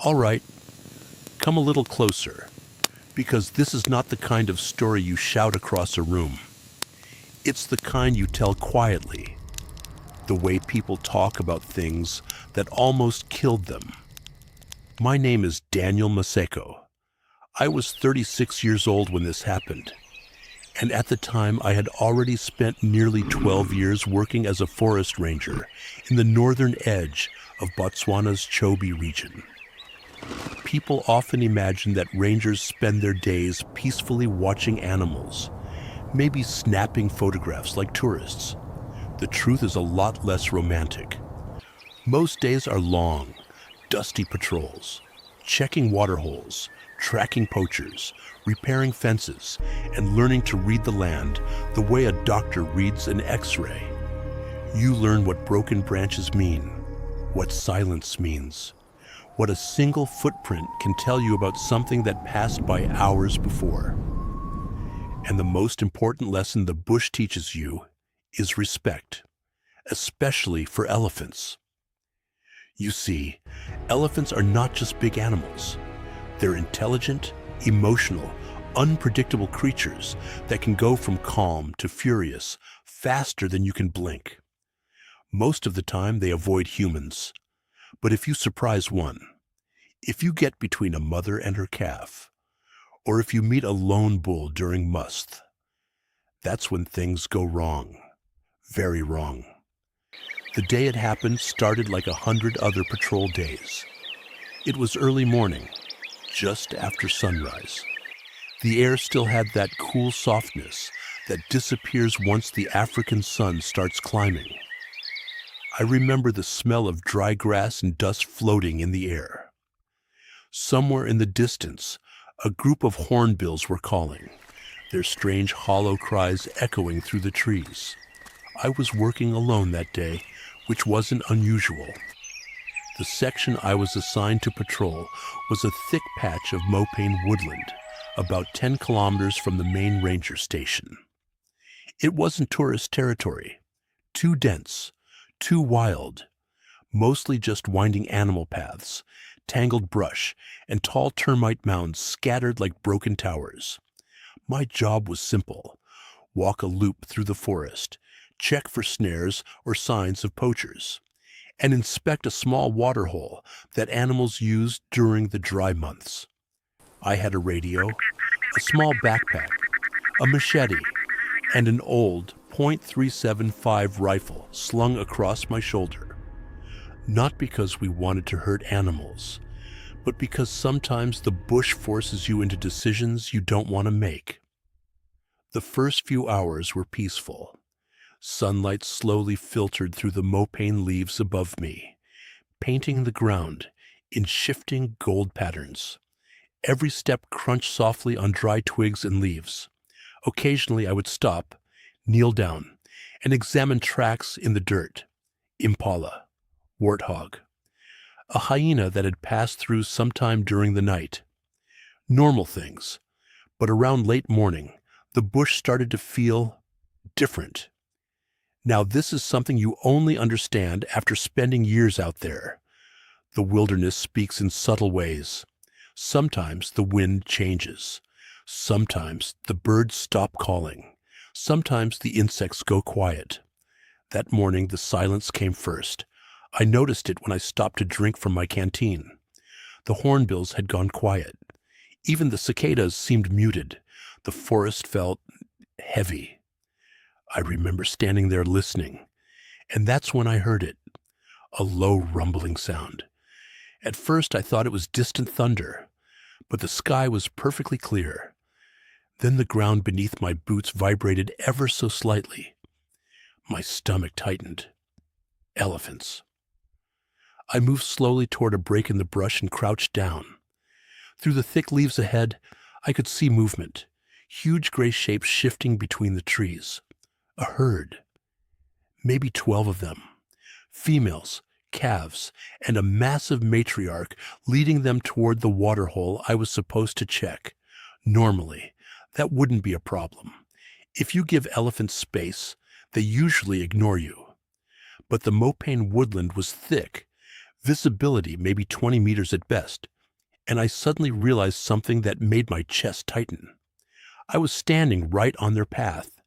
All right, come a little closer, because this is not the kind of story you shout across a room. It's the kind you tell quietly, the way people talk about things that almost killed them. My name is Daniel Maseko. I was 36 years old when this happened, and at the time I had already spent nearly 12 years working as a forest ranger in the northern edge of Botswana's Chobe region. People often imagine that rangers spend their days peacefully watching animals, maybe snapping photographs like tourists. The truth is a lot less romantic. Most days are long, dusty patrols, checking water holes, tracking poachers, repairing fences, and learning to read the land the way a doctor reads an X-ray. You learn what broken branches mean, what silence means, what a single footprint can tell you about something that passed by hours before. And the most important lesson the bush teaches you is respect, especially for elephants. You see, elephants are not just big animals. They're intelligent, emotional, unpredictable creatures that can go from calm to furious faster than you can blink. Most of the time, they avoid humans. But if you surprise one, if you get between a mother and her calf, or if you meet a lone bull during musth, that's when things go wrong, very wrong. The day it happened started like 100 other patrol days. It was early morning, just after sunrise. The air still had that cool softness that disappears once the African sun starts climbing. I remember the smell of dry grass and dust floating in the air. Somewhere in the distance, a group of hornbills were calling, their strange hollow cries echoing through the trees. I was working alone that day, which wasn't unusual. The section I was assigned to patrol was a thick patch of mopane woodland, about 10 kilometers from the main ranger station. It wasn't tourist territory, too dense, too wild, mostly just winding animal paths, tangled brush, and tall termite mounds scattered like broken towers. My job was simple: walk a loop through the forest, check for snares or signs of poachers, and inspect a small water hole that animals used during the dry months. I had a radio, a small backpack, a machete, and an old .375 rifle slung across my shoulder. Not because we wanted to hurt animals, but because sometimes the bush forces you into decisions you don't want to make. The first few hours were peaceful. Sunlight slowly filtered through the mopane leaves above me, painting the ground in shifting gold patterns. Every step crunched softly on dry twigs and leaves. Occasionally I would stop, kneel down, and examine tracks in the dirt. Impala, warthog, a hyena that had passed through sometime during the night. Normal things, but around late morning, the bush started to feel different. Now this is something you only understand after spending years out there. The wilderness speaks in subtle ways. Sometimes the wind changes. Sometimes the birds stop calling. Sometimes the insects go quiet. That morning the silence came first. I noticed it when I stopped to drink from my canteen. The hornbills had gone quiet. Even the cicadas seemed muted. The forest felt heavy. I remember standing there listening, and that's when I heard it, a low rumbling sound. At first I thought it was distant thunder, but the sky was perfectly clear. Then the ground beneath my boots vibrated ever so slightly. My stomach tightened. Elephants. I moved slowly toward a break in the brush and crouched down. Through the thick leaves ahead, I could see movement, huge gray shapes shifting between the trees. A herd, maybe 12 of them, females, calves, and a massive matriarch leading them toward the water hole I was supposed to check. Normally, that wouldn't be a problem. If you give elephants space, they usually ignore you. But the mopane woodland was thick, visibility maybe 20 meters at best, and I suddenly realized something that made my chest tighten. I was standing right on their path.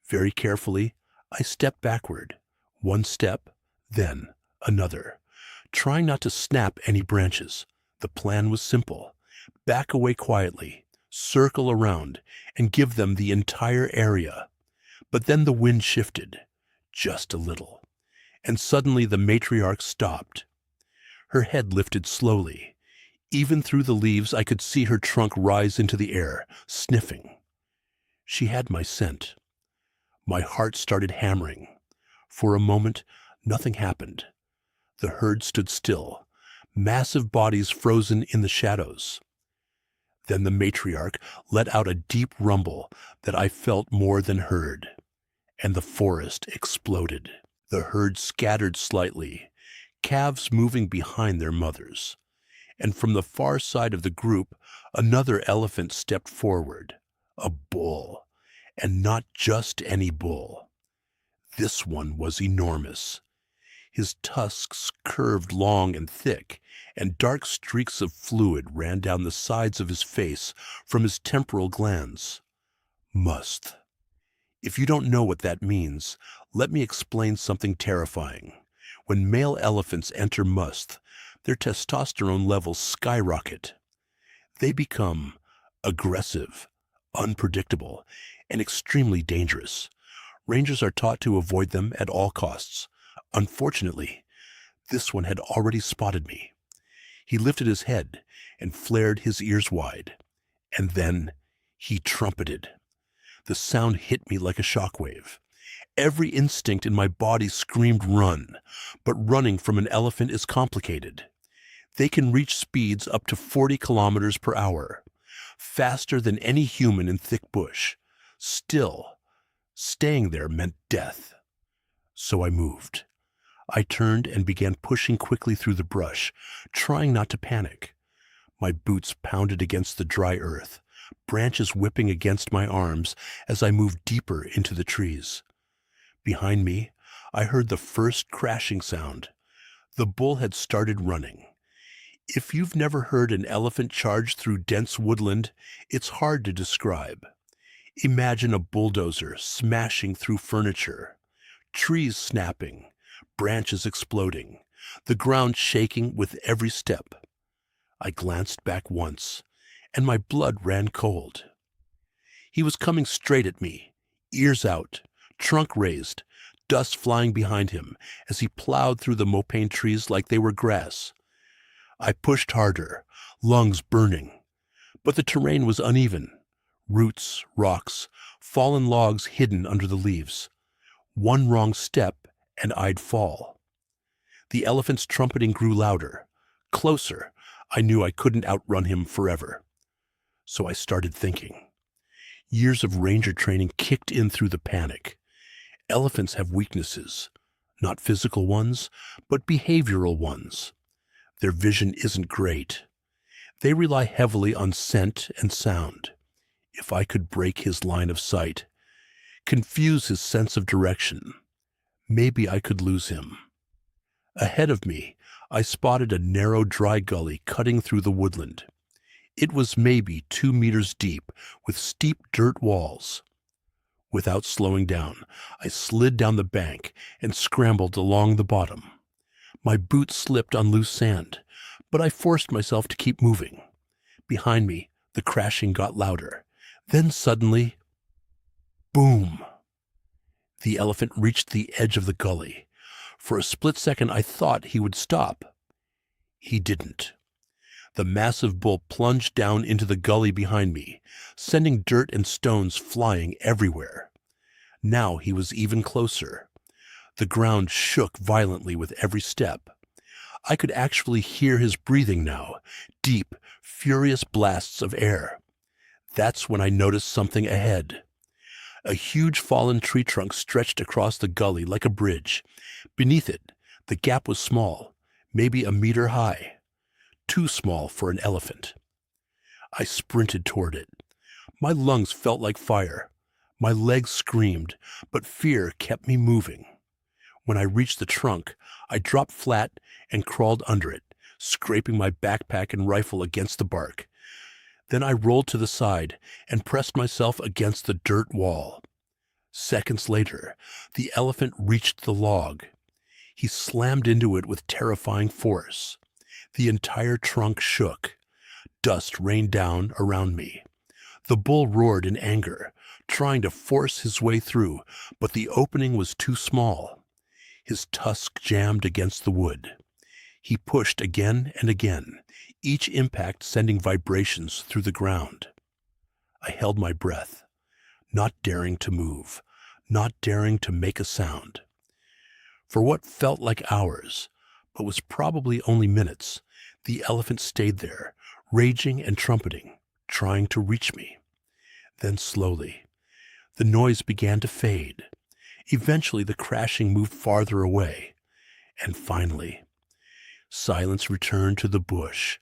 Very carefully, I stepped backward. One step, then another, trying not to snap any branches. The plan was simple. Back away quietly, circle around, and give them the entire area. But then the wind shifted, just a little, and suddenly the matriarch stopped. Her head lifted slowly. Even through the leaves, I could see her trunk rise into the air, sniffing. She had my scent. My heart started hammering. For a moment, nothing happened. The herd stood still, massive bodies frozen in the shadows. Then the matriarch let out a deep rumble that I felt more than heard, and the forest exploded. The herd scattered slightly, calves moving behind their mothers. And from the far side of the group, another elephant stepped forward, a bull, and not just any bull. This one was enormous. His tusks curved long and thick, and dark streaks of fluid ran down the sides of his face from his temporal glands. Musth. If you don't know what that means, let me explain something terrifying. When male elephants enter musth, their testosterone levels skyrocket. They become aggressive, unpredictable, and extremely dangerous. Rangers are taught to avoid them at all costs. Unfortunately, this one had already spotted me. He lifted his head and flared his ears wide. And then he trumpeted. The sound hit me like a shockwave. Every instinct in my body screamed run, but running from an elephant is complicated. They can reach speeds up to 40 kilometers per hour, faster than any human in thick bush. Still, staying there meant death. So I moved. I turned and began pushing quickly through the brush, trying not to panic. My boots pounded against the dry earth, branches whipping against my arms as I moved deeper into the trees. Behind me, I heard the first crashing sound. The bull had started running. If you've never heard an elephant charge through dense woodland, it's hard to describe. Imagine a bulldozer smashing through furniture, trees snapping, branches exploding, the ground shaking with every step. I glanced back once, and my blood ran cold. He was coming straight at me, ears out, trunk raised, dust flying behind him as he plowed through the mopane trees like they were grass. I pushed harder, lungs burning, but the terrain was uneven. Roots, rocks, fallen logs hidden under the leaves. One wrong step and I'd fall. The elephant's trumpeting grew louder. Closer. I knew I couldn't outrun him forever. So I started thinking. Years of ranger training kicked in through the panic. Elephants have weaknesses, not physical ones, but behavioral ones. Their vision isn't great. They rely heavily on scent and sound. If I could break his line of sight, confuse his sense of direction, maybe I could lose him. Ahead of me, I spotted a narrow, dry gully cutting through the woodland. It was maybe 2 meters deep, with steep dirt walls. Without slowing down, I slid down the bank and scrambled along the bottom. My boots slipped on loose sand, but I forced myself to keep moving. Behind me, the crashing got louder. Then suddenly, boom! The elephant reached the edge of the gully. For a split second, I thought he would stop. He didn't. The massive bull plunged down into the gully behind me, sending dirt and stones flying everywhere. Now he was even closer. The ground shook violently with every step. I could actually hear his breathing now, deep, furious blasts of air. That's when I noticed something ahead. A huge fallen tree trunk stretched across the gully like a bridge. Beneath it, the gap was small, maybe a meter high. Too small for an elephant. I sprinted toward it. My lungs felt like fire. My legs screamed, but fear kept me moving. When I reached the trunk, I dropped flat and crawled under it, scraping my backpack and rifle against the bark. Then I rolled to the side and pressed myself against the dirt wall. Seconds later, the elephant reached the log. He slammed into it with terrifying force. The entire trunk shook. Dust rained down around me. The bull roared in anger, trying to force his way through, but the opening was too small. His tusk jammed against the wood. He pushed again and again, each impact sending vibrations through the ground. I held my breath, not daring to move, not daring to make a sound. For what felt like hours, but was probably only minutes, the elephant stayed there, raging and trumpeting, trying to reach me. Then slowly, the noise began to fade. Eventually, the crashing moved farther away. And finally, silence returned to the bush.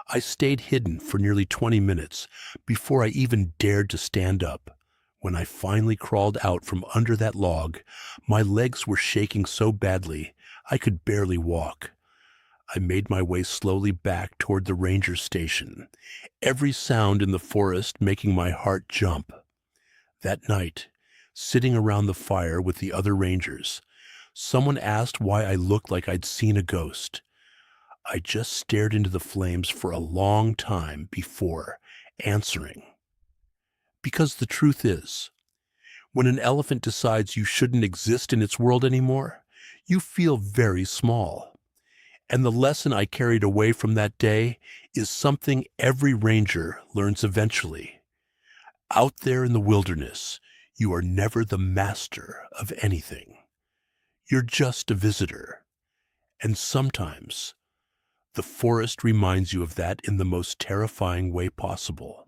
I stayed hidden for nearly 20 minutes before I even dared to stand up. When I finally crawled out from under that log, my legs were shaking so badly I could barely walk. I made my way slowly back toward the ranger station, every sound in the forest making my heart jump. That night, sitting around the fire with the other rangers, someone asked why I looked like I'd seen a ghost. I just stared into the flames for a long time before answering. Because the truth is, when an elephant decides you shouldn't exist in its world anymore, you feel very small. And the lesson I carried away from that day is something every ranger learns eventually. Out there in the wilderness, you are never the master of anything. You're just a visitor. And sometimes, the forest reminds you of that in the most terrifying way possible.